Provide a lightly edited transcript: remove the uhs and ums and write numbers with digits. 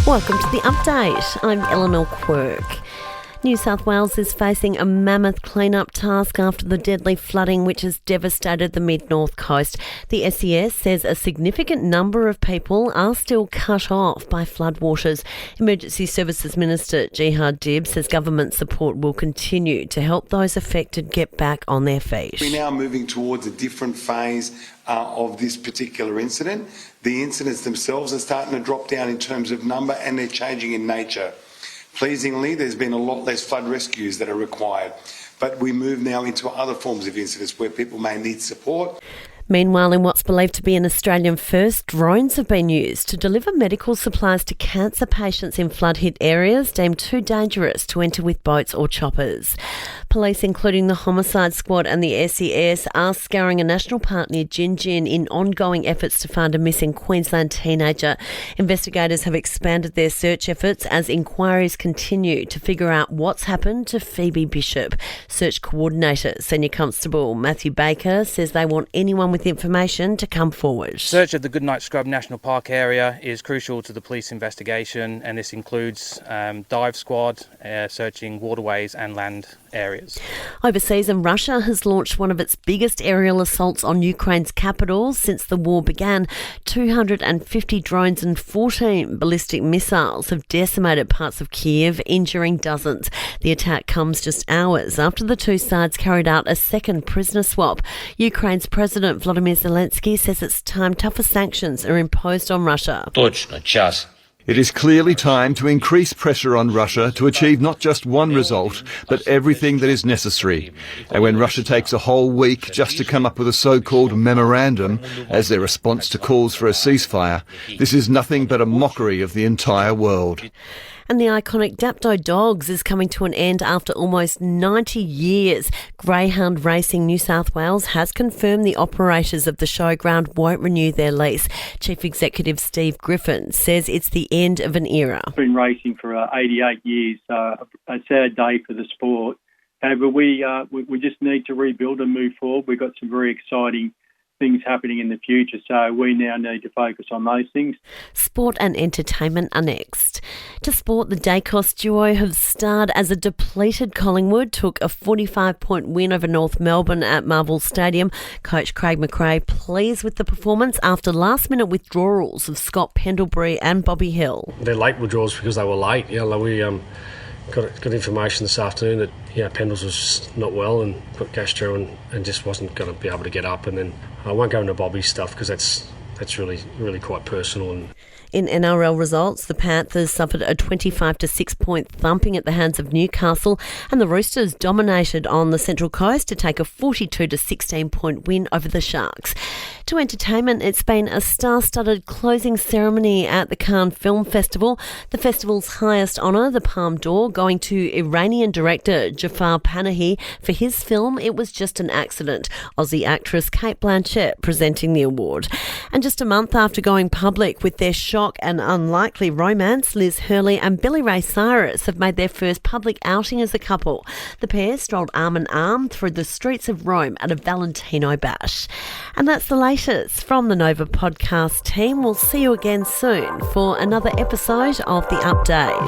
Welcome to the update. I'm Eleanor Quirk. New South Wales is facing a mammoth clean-up task after the deadly flooding which has devastated the mid-north coast. The SES says a significant number of people are still cut off by floodwaters. Emergency Services Minister Jihad Dib says government support will continue to help those affected get back on their feet. We're now moving towards a different phase of this particular incident. The incidents themselves are starting to drop down in terms of number and they're changing in nature. Pleasingly, there's been a lot less flood rescues that are required, but we move now into other forms of incidents where people may need support. Meanwhile, in what's believed to be an Australian first, drones have been used to deliver medical supplies to cancer patients in flood-hit areas deemed too dangerous to enter with boats or choppers. Police, including the Homicide Squad and the SES, are scouring a national park near Gin Gin in ongoing efforts to find a missing Queensland teenager. Investigators have expanded their search efforts as inquiries continue to figure out what's happened to Phoebe Bishop. Search Coordinator Senior Constable Matthew Baker says they want anyone with information to come forward. Search of the Goodnight Scrub National Park area is crucial to the police investigation, and this includes dive squad searching waterways and land areas. Overseas, and Russia has launched one of its biggest aerial assaults on Ukraine's capital since the war began. 250 drones and 14 ballistic missiles have decimated parts of Kiev, injuring dozens. The attack comes just hours after the two sides carried out a second prisoner swap. Ukraine's President Volodymyr Zelensky says it's time tougher sanctions are imposed on Russia. Точно, час. It is clearly time to increase pressure on Russia to achieve not just one result, but everything that is necessary. And when Russia takes a whole week just to come up with a so-called memorandum as their response to calls for a ceasefire, this is nothing but a mockery of the entire world. And the iconic Dapto Dogs is coming to an end after almost 90 years. Greyhound Racing New South Wales has confirmed the operators of the showground won't renew their lease. Chief Executive Steve Griffin says it's the end of an era. I've been racing for 88 years, a sad day for the sport. However, we just need to rebuild and move forward. We've got some very exciting things happening in the future, so we now need to focus on those things. Sport and entertainment are next. To sport, the Dacos duo have starred as a depleted Collingwood took a 45-point win over North Melbourne at Marvel Stadium. Coach Craig McRae pleased with the performance after last-minute withdrawals of Scott Pendlebury and Bobby Hill. They're late withdrawals because they were late. We got information this afternoon that Pendles was just not well and put gastro and just wasn't going to be able to get up. And then I won't go into Bobby's stuff because that's really quite personal. In NRL results, the Panthers suffered a 25-6 point thumping at the hands of Newcastle, and the Roosters dominated on the Central Coast to take a 42-16 point win over the Sharks. To entertainment, it's been a star-studded closing ceremony at the Cannes Film Festival. The festival's highest honour, the Palme d'Or, going to Iranian director Jafar Panahi for his film It Was Just an Accident. Aussie actress Cate Blanchett presenting the award. And just a month after going public with their shock and unlikely romance, Liz Hurley and Billy Ray Cyrus have made their first public outing as a couple. The pair strolled arm in arm through the streets of Rome at a Valentino bash. And that's the latest from the Nova podcast team. We'll see you again soon for another episode of The Update.